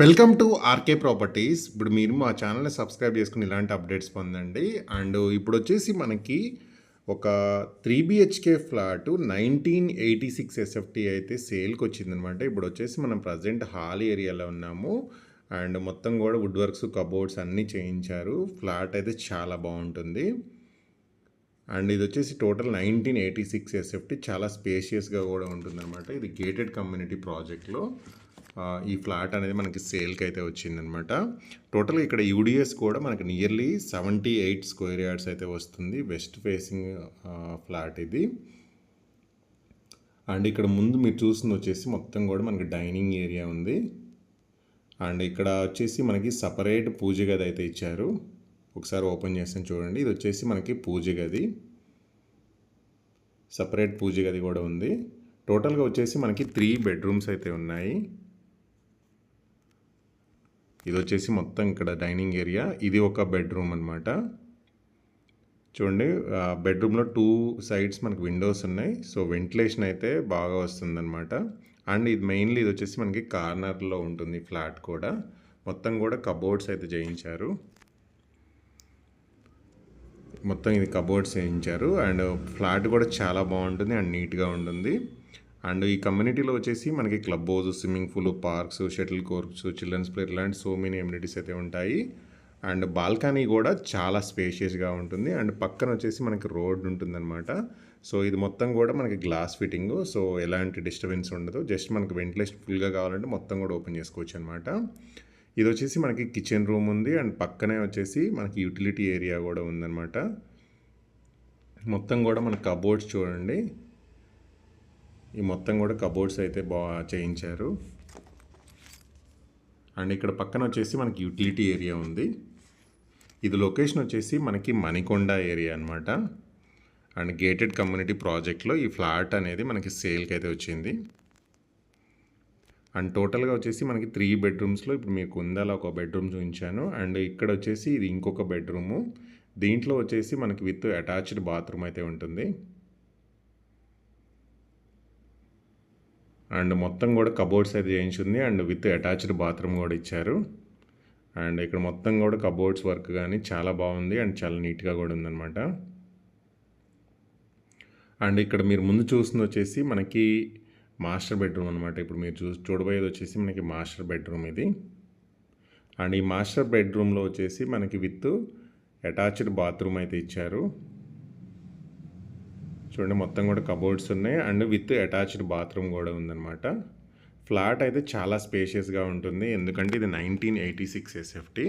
Welcome to RK properties. ఇప్పుడు మీరు మా ఛానల్ని సబ్స్క్రైబ్ చేసుకుని ఇలాంటి అప్డేట్స్ పొందండి. అండ్ ఇప్పుడు వచ్చేసి మనకి ఒక 3 BHK ఫ్లాట్ 1986 ఎస్ఎఫ్టీ అయితే సేల్కి వచ్చిందనమాట. ఇప్పుడు వచ్చేసి మనం ప్రజెంట్ హాల్ ఏరియాలో ఉన్నాము. అండ్ మొత్తం కూడా వుడ్ వర్క్స్, కబోర్డ్స్ అన్నీ చేయించారు. ఫ్లాట్ అయితే చాలా బాగుంటుంది. అండ్ ఇది వచ్చేసి టోటల్ 1986 ఎస్ఎఫ్టీ, చాలా స్పేషియస్గా కూడా ఉంటుందన్నమాట. ఇది గేటెడ్ కమ్యూనిటీ ప్రాజెక్ట్లో ఈ ఫ్లాట్ అనేది మనకి సేల్కి అయితే వచ్చిందనమాట. టోటల్గా ఇక్కడ యూడిఎస్ కూడా మనకి నియర్లీ 78 స్క్వేర్ యార్డ్స్ అయితే వస్తుంది. వెస్ట్ ఫేసింగ్ ఫ్లాట్ ఇది. అండ్ ఇక్కడ ముందు మీరు చూస్తుంది వచ్చేసి మొత్తం కూడా మనకి డైనింగ్ ఏరియా ఉంది. అండ్ ఇక్కడ వచ్చేసి మనకి సపరేట్ పూజ గది అయితే ఇచ్చారు. ఒకసారి ఓపెన్ చేస్తాను చూడండి. ఇది వచ్చేసి మనకి పూజ గది, సపరేట్ పూజ గది కూడా ఉంది. టోటల్గా వచ్చేసి మనకి 3 బెడ్రూమ్స్ అయితే ఉన్నాయి. ఇది వచ్చేసి మొత్తం ఇక్కడ డైనింగ్ ఏరియా, ఇది ఒక బెడ్రూమ్ అనమాట. చూడండి, బెడ్రూమ్లో 2 సైడ్స్ మనకి విండోస్ ఉన్నాయి. సో వెంటిలేషన్ అయితే బాగా వస్తుందన్నమాట. అండ్ ఇది మెయిన్లీ ఇది వచ్చేసి మనకి కార్నర్లో ఉంటుంది ఫ్లాట్ కూడా. మొత్తం కూడా కబోర్డ్స్ అయితే చేయించారు. మొత్తం ఇది కబోర్డ్స్ చేయించారు. అండ్ ఫ్లాట్ కూడా చాలా బాగుంటుంది అండ్ నీట్గా ఉంటుంది. అండ్ ఈ కమ్యూనిటీలో వచ్చేసి మనకి club house, swimming pool, parks, shuttle courts, children's play ఇలాంటి సో మెనీ ఎమ్యూనిటీస్ అయితే ఉంటాయి. అండ్ బాల్కనీ కూడా చాలా స్పేషియస్గా ఉంటుంది. అండ్ పక్కన వచ్చేసి మనకి రోడ్ ఉంటుందన్నమాట. సో ఇది మొత్తం కూడా మనకి గ్లాస్ ఫిట్టింగ్, సో ఎలాంటి డిస్టర్బెన్స్ ఉండదు. జస్ట్ మనకి వెంటిలేషన్ ఫుల్గా కావాలంటే మొత్తం కూడా ఓపెన్ చేసుకోవచ్చు అనమాట. ఇది వచ్చేసి మనకి కిచెన్ రూమ్ ఉంది. అండ్ పక్కనే వచ్చేసి మనకి యూటిలిటీ ఏరియా కూడా ఉందన్నమాట. మొత్తం కూడా మన కబోర్డ్స్ చూడండి, ఈ మొత్తం కూడా కబోర్డ్స్ అయితే చేయించారు. అండ్ ఇక్కడ పక్కన వచ్చేసి మనకి యూటిలిటీ ఏరియా ఉంది. ఇది లొకేషన్ వచ్చేసి మనకి మణికొండ ఏరియా అనమాట. అండ్ గేటెడ్ కమ్యూనిటీ ప్రాజెక్ట్లో ఈ ఫ్లాట్ అనేది మనకి సేల్కి అయితే వచ్చింది. అండ్ టోటల్గా వచ్చేసి మనకి 3 బెడ్రూమ్స్లో ఇప్పుడు మీకు ఉందాల ఒక బెడ్రూమ్ చూపించాను. అండ్ ఇక్కడ వచ్చేసి ఇది ఇంకొక బెడ్రూము. దీంట్లో వచ్చేసి మనకి విత్ అటాచ్డ్ బాత్రూమ్ అయితే ఉంటుంది. అండ్ మొత్తం కూడా కబోర్డ్స్ అయితే చేయించింది. అండ్ విత్ అటాచ్డ్ బాత్రూమ్ కూడా ఇచ్చారు. అండ్ ఇక్కడ మొత్తం కూడా కబోర్డ్స్ వర్క్ కానీ చాలా బాగుంది అండ్ చాలా నీట్గా కూడా ఉందన్నమాట. అండ్ ఇక్కడ మీరు ముందు చూస్తుంది వచ్చేసి మనకి మాస్టర్ బెడ్రూమ్ అనమాట. ఇప్పుడు మీరు చూడబోయేది వచ్చేసి మనకి మాస్టర్ బెడ్రూమ్ ఇది. అండ్ ఈ మాస్టర్ బెడ్రూమ్లో వచ్చేసి మనకి విత్ అటాచ్డ్ బాత్రూమ్ అయితే ఇచ్చారు. చూడండి, మొత్తం కూడా కబోర్డ్స్ ఉన్నాయి అండ్ విత్ అటాచ్డ్ బాత్రూమ్ కూడా ఉందన్నమాట. ఫ్లాట్ అయితే చాలా స్పేషియస్గా ఉంటుంది, ఎందుకంటే ఇది 1986 ఎస్ఎఫ్టీ.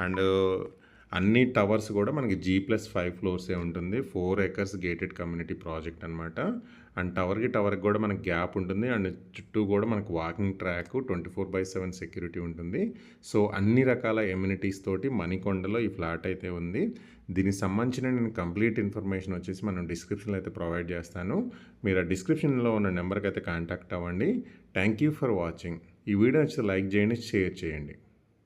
అండ్ అన్ని టవర్స్ కూడా మనకి G+5 ఫ్లోర్సే ఉంటుంది. 4 acres గేటెడ్ కమ్యూనిటీ ప్రాజెక్ట్ అనమాట. అండ్ టవర్కి కూడా మనకి గ్యాప్ ఉంటుంది. అండ్ చుట్టూ కూడా మనకు వాకింగ్ ట్రాక్, 24/7 సెక్యూరిటీ ఉంటుంది. సో అన్ని రకాల ఎమ్యూనిటీస్ తోటి మణికొండలో ఈ ఫ్లాట్ అయితే ఉంది. దీనికి సంబంధించిన నేను కంప్లీట్ ఇన్ఫర్మేషన్ వచ్చేసి మనం డిస్క్రిప్షన్లో అయితే ప్రొవైడ్ చేస్తాను. మీరు ఆ డిస్క్రిప్షన్లో ఉన్న నెంబర్కి అయితే కాంటాక్ట్ అవ్వండి. Thank you for watching. ఈ వీడియో నచ్చితే లైక్ చేయండి, షేర్ చేయండి.